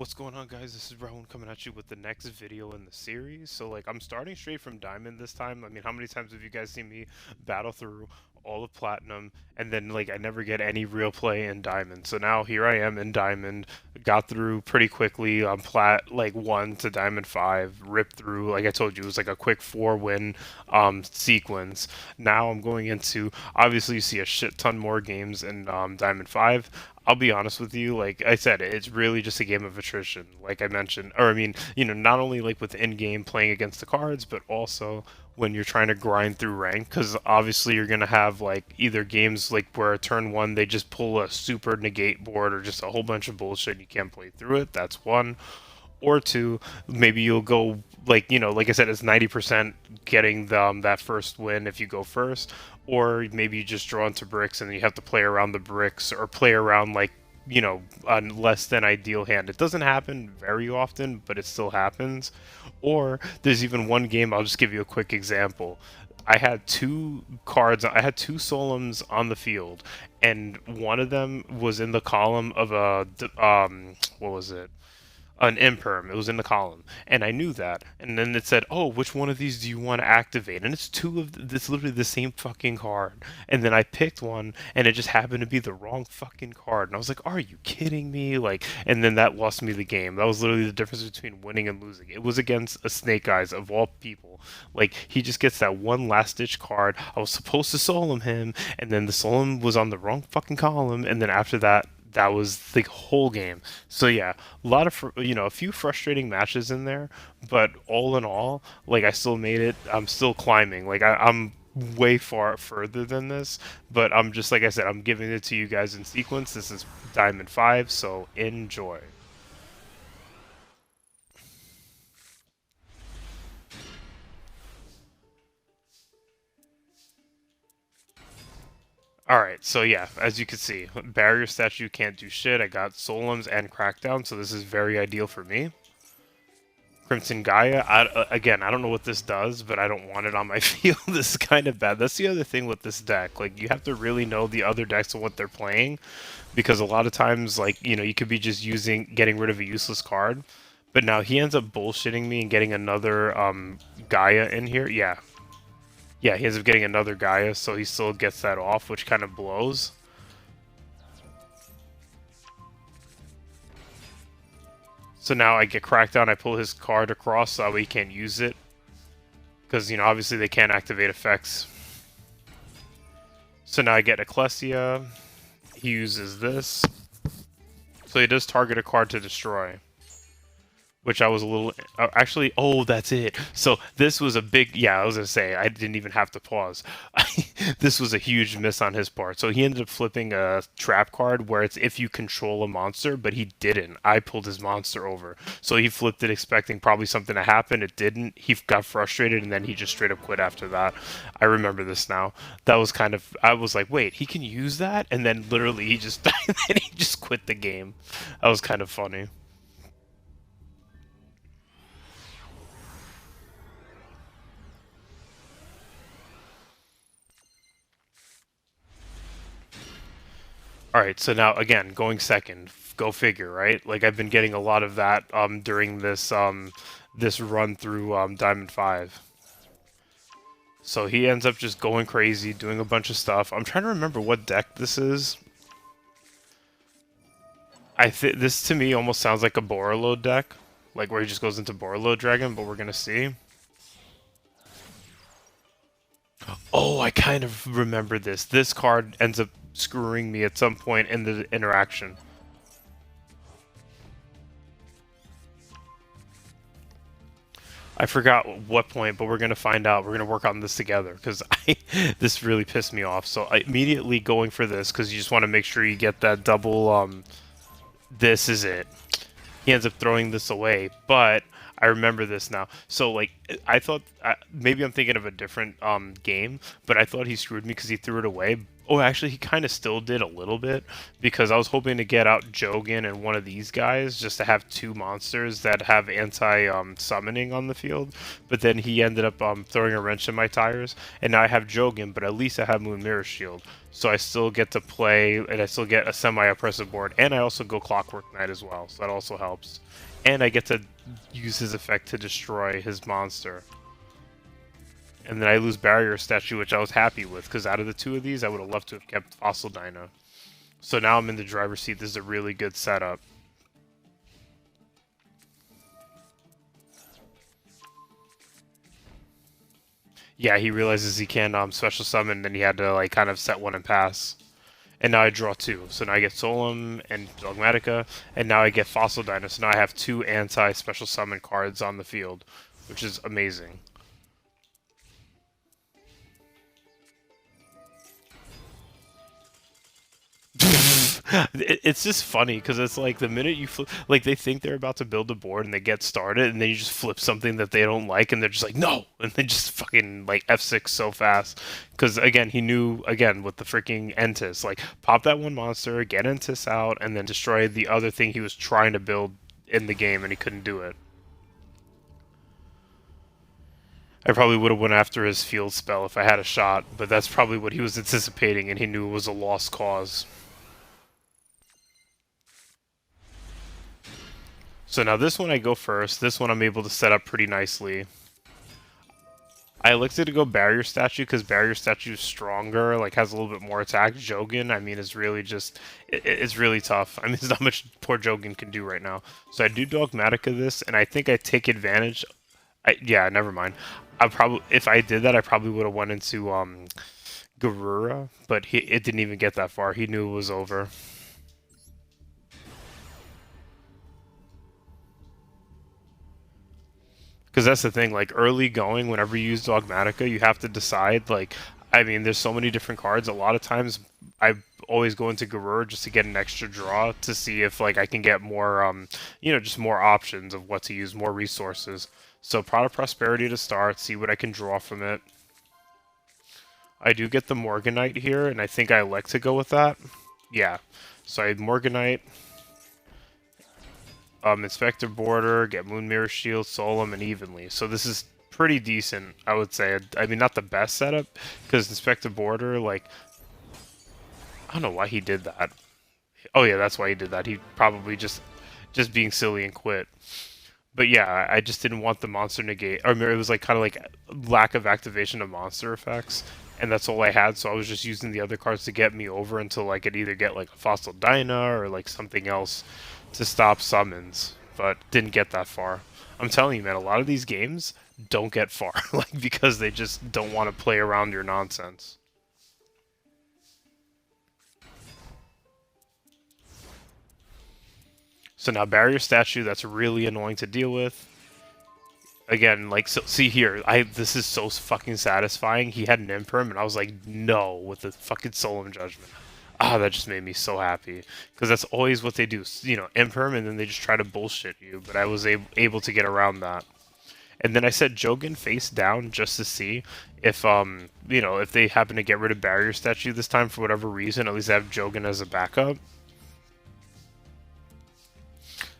What's going on, guys? This is Rahul coming at you with the next video in the series. So like I'm starting straight from Diamond this time. I mean, how many times have you guys seen me battle through all of Platinum and then like I never get any real play in Diamond. So now here I am in Diamond, got through pretty quickly on Plat like 1 to Diamond 5, ripped through. Like I told you, it was like a quick 4-win sequence. Now I'm going into, obviously you see a shit ton more games in Diamond 5. I'll be honest with you, like I said, it's really just a game of attrition, like I mentioned. Or I mean, not only like with in-game playing against the cards, but also when you're trying to grind through rank, because obviously you're gonna have like either games like where turn one they just pull a super negate board or just a whole bunch of bullshit and you can't play through it. That's one. Or two, maybe you'll go like like I said, it's 90% getting that first win if you go first, or maybe you just draw into bricks and you have to play around the bricks or play around like a less than ideal hand. It doesn't happen very often, but it still happens. Or there's even one game. I'll just give you a quick example. I had two cards. I had two Solums on the field, and one of them was in the column of a what was it? An imperm. It was in the column, and I knew that. And then it said, "Oh, which one of these do you want to activate?" And it's two of it's literally the same fucking card. And then I picked one, and it just happened to be the wrong fucking card. And I was like, "Are you kidding me?" Like, and then that lost me the game. That was literally the difference between winning and losing. It was against a Snake Eyes of all people. Like, he just gets that one last ditch card. I was supposed to solemn him, and then the solemn was on the wrong fucking column. And then after that, that was the whole game. So yeah, a lot of a few frustrating matches in there, but all in all, like I still made it. I'm still climbing. Like I'm way far further than this, but I'm just like I said, I'm giving it to you guys in sequence. This is Diamond 5, so enjoy. Alright, so yeah, as you can see, barrier statue can't do shit. I got Solums and Crackdown, so this is very ideal for me. Crimson Gaia, again, I don't know what this does, but I don't want it on my field. This is kind of bad. That's the other thing with this deck. Like, you have to really know the other decks and what they're playing, because a lot of times, like, you could be just getting rid of a useless card, but now he ends up bullshitting me and getting another Gaia in here. Yeah. Yeah, he ends up getting another Gaia, so he still gets that off, which kind of blows. So now I get Crackdown, I pull his card across so that way he can't use it. Because, obviously they can't activate effects. So now I get Ecclesia. He uses this. So he does target a card to destroy. Which I was a little... actually, oh, that's it. So this was a big... Yeah, I was going to say, I didn't even have to pause. This was a huge miss on his part. So he ended up flipping a trap card where it's if you control a monster, but he didn't. I pulled his monster over. So he flipped it expecting probably something to happen. It didn't. He got frustrated, and then he just straight up quit after that. I remember this now. That was kind of... I was like, wait, he can use that? And then literally he just... and he just quit the game. That was kind of funny. All right, so now again, going second, go figure, right? Like I've been getting a lot of that during this run through Diamond 5. So he ends up just going crazy, doing a bunch of stuff. I'm trying to remember what deck this is. I think this to me almost sounds like a Borreload deck, like where he just goes into Borreload Dragon, but we're gonna see. Oh, I kind of remember this. This card ends up screwing me at some point in the interaction. I forgot what point, but we're gonna find out. We're gonna work on this together because this really pissed me off. So I immediately going for this because you just want to make sure you get that double. This is it. He ends up throwing this away, but I remember this now. So like I thought maybe I'm thinking of a different game, but I thought he screwed me because he threw it away. Oh, actually, he kind of still did a little bit because I was hoping to get out Jogan and one of these guys just to have two monsters that have anti summoning on the field. But then he ended up throwing a wrench in my tires, and now I have Jogan, but at least I have Moon Mirror Shield, so I still get to play and I still get a semi-oppressive board, and I also go Clockwork Knight as well, so that also helps. And I get to use his effect to destroy his monster. And then I lose Barrier Statue, which I was happy with, because out of the two of these, I would have loved to have kept Fossil Dino. So now I'm in the driver's seat. This is a really good setup. Yeah, he realizes he can special summon, and he had to like kind of set one and pass. And now I draw two. So now I get Solum and Dogmatica, and now I get Fossil Dino. So now I have two anti-special summon cards on the field, which is amazing. It's just funny because it's like the minute you flip, like they think they're about to build a board and they get started, and then you just flip something that they don't like, and they're just like no, and they just fucking like F6 so fast. Because again, he knew again with the freaking Entis, like pop that one monster, get Entis out, and then destroy the other thing he was trying to build in the game, and he couldn't do it. I probably would have went after his field spell if I had a shot, but that's probably what he was anticipating, and he knew it was a lost cause. So now this one I go first. This one I'm able to set up pretty nicely. I elected to go Barrier Statue because Barrier Statue is stronger, like has a little bit more attack. Jogan, I mean, is really just, it's really tough. I mean, there's not much poor Jogan can do right now. So I do Dogmatica this, and I think I take advantage. Yeah, never mind. I probably, if I did that, I probably would have went into Garura, but it didn't even get that far. He knew it was over. Because that's the thing, like early going, whenever you use Dogmatica, you have to decide. Like, I mean, there's so many different cards. A lot of times, I always go into Garur just to get an extra draw to see if like I can get more, just more options of what to use, more resources. So Prod of Prosperity to start, see what I can draw from it. I do get the Morganite here, and I think I elect to go with that. Yeah. So I had Morganite. Inspector Border, get Moon Mirror Shield, Solemn, and Evenly. So this is pretty decent, I would say. I mean, not the best setup, because Inspector Border, like, I don't know why he did that. Oh yeah, that's why he did that. He probably just being silly and quit. But yeah, I just didn't want the monster negate, or it was like kind of like lack of activation of monster effects, and that's all I had. So I was just using the other cards to get me over until I could either get like a Fossil Dyna or like something else to stop summons, but didn't get that far. I'm telling you, man, a lot of these games don't get far, like because they just don't want to play around your nonsense. So now Barrier Statue, that's really annoying to deal with. Again, like, so, see here, this is so fucking satisfying. He had an Imperm, and I was like, no, with the fucking Solemn Judgment. Ah, that just made me so happy. Because that's always what they do. You know, Imperm, and then they just try to bullshit you. But I was able to get around that. And then I set Jogan face down just to see if, if they happen to get rid of Barrier Statue this time for whatever reason. At least I have Jogan as a backup.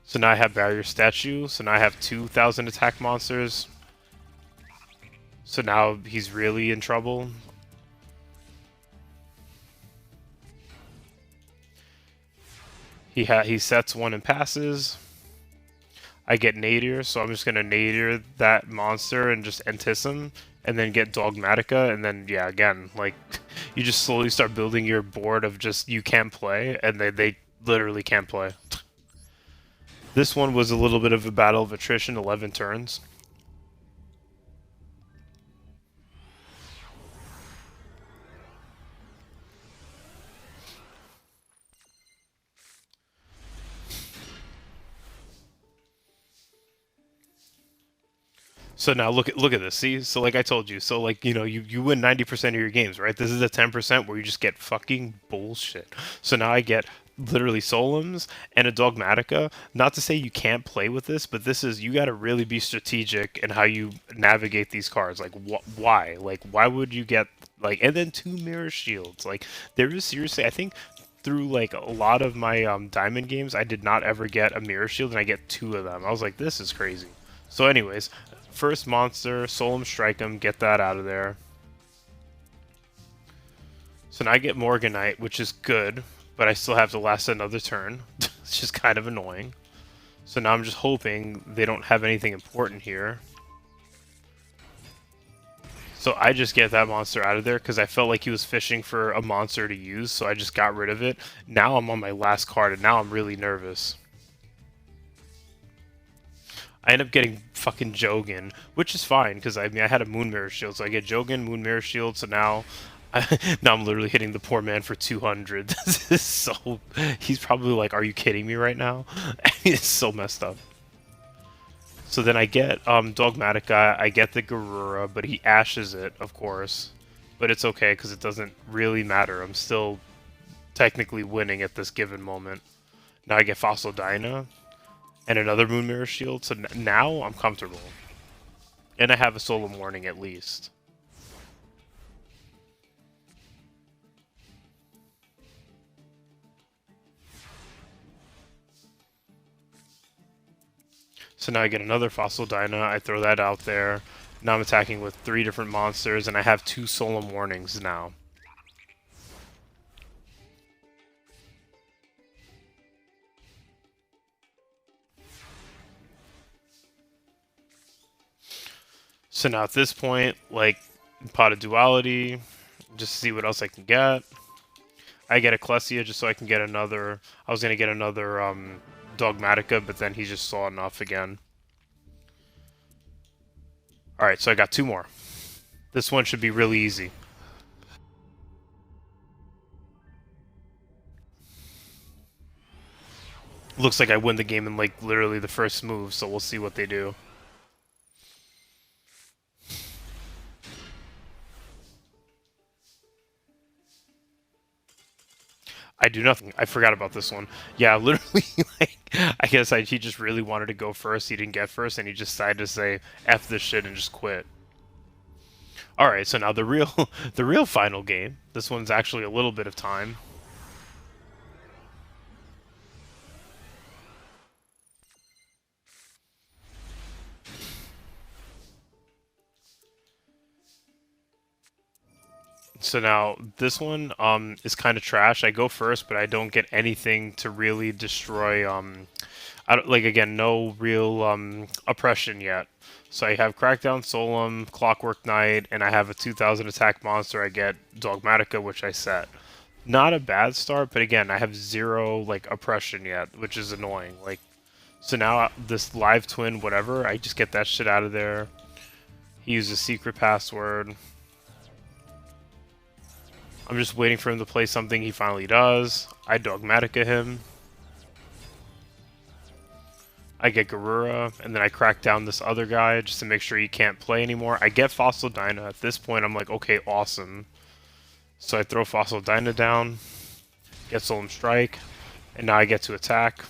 So now I have Barrier Statue. So now I have 2,000 attack monsters. So now he's really in trouble. He sets one and passes. I get Nadir, so I'm just gonna Nadir that monster and just Entis him, and then get Dogmatica, and then yeah, again, like you just slowly start building your board of just you can't play, and they literally can't play. This one was a little bit of a battle of attrition, 11 turns. So now look at this. See, so like I told you, so like you win 90% of your games, right? This is a 10% where you just get fucking bullshit. So now I get literally Solums and a Dogmatica. Not to say you can't play with this, but this is you got to really be strategic in how you navigate these cards. Like why? Like why would you get Like, and then 2 mirror shields. Like, there is seriously, I think through like a lot of my diamond games, I did not ever get a mirror shield, and I get 2 of them. I was like, this is crazy. So, anyways, first monster, Solemn Strike him, get that out of there. So now I get Morganite, which is good, but I still have to last another turn. It's just kind of annoying. So now I'm just hoping they don't have anything important here. So I just get that monster out of there because I felt like he was fishing for a monster to use, so I just got rid of it. Now I'm on my last card, and now I'm really nervous. I end up getting fucking Jogan, which is fine because I mean I had a Moon Mirror Shield, so I get Jogan, Moon Mirror Shield. So now, now I'm literally hitting the poor man for 200. This is so. He's probably like, "Are you kidding me right now?" It's so messed up. So then I get Dogmatica, I get the Garura, but he ashes it, of course. But it's okay because it doesn't really matter. I'm still technically winning at this given moment. Now I get Fossil Dyna and another Moon Mirror Shield, so now I'm comfortable. And I have a Solemn Warning at least. So now I get another Fossil Dyna, I throw that out there. Now I'm attacking with 3 different monsters, and I have 2 Solemn Warnings now. So now at this point, like, Pot of Duality, just to see what else I can get. I get Ecclesia just so I can get another... I was going to get another Dogmatica, but then he just saw enough again. Alright, so I got 2 more. This one should be really easy. Looks like I win the game in, like, literally the first move, so we'll see what they do. I do nothing. I forgot about this one. Yeah, literally, like, I guess he just really wanted to go first. He didn't get first, and he just decided to say, F this shit and just quit. Alright, so now the real, the real final game. This one's actually a little bit of time. So now this one is kind of trash. I go first, but I don't get anything to really destroy I don't, like again, no real oppression yet. So I have Crackdown Solemn, Clockwork Knight, and I have a 2000 attack monster. I get Dogmatica, which I set. Not a bad start, but again, I have 0 like oppression yet, which is annoying. Like, so now this live twin, whatever, I just get that shit out of there. He uses secret password. I'm just waiting for him to play something. He finally does. I Dogmatica him. I get Garura, and then I crack down this other guy just to make sure he can't play anymore. I get Fossil Dyna. At this point, I'm like, okay, awesome. So I throw Fossil Dyna down, get Solemn Strike, and now I get to attack.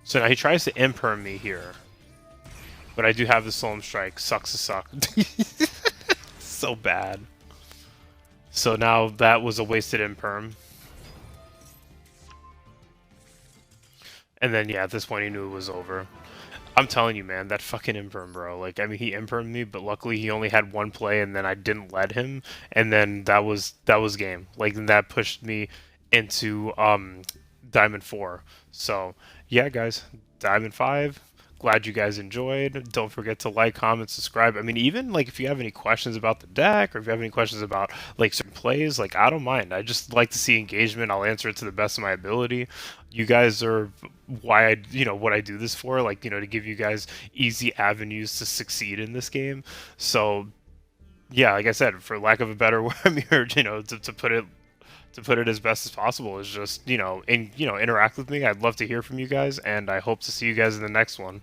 So now he tries to imperm me here. But I do have the Solemn Strike. Sucks to suck. So bad. So now that was a wasted imperm. And then, yeah, at this point he knew it was over. I'm telling you, man, that fucking imperm, bro. Like, I mean, he impermed me, but luckily he only had 1 play, and then I didn't let him. And then that was game. Like, that pushed me into Diamond 4. So, yeah, guys, Diamond 5. Glad you guys enjoyed. Don't forget to like, comment, subscribe. I mean, even like if you have any questions about the deck or if you have any questions about like certain plays, like I don't mind. I just like to see engagement. I'll answer it to the best of my ability. You guys are why I, what I do this for, like, to give you guys easy avenues to succeed in this game. So, yeah, like I said, for lack of a better word, I'm here, to put it as best as possible is just, interact with me. I'd love to hear from you guys, and I hope to see you guys in the next one.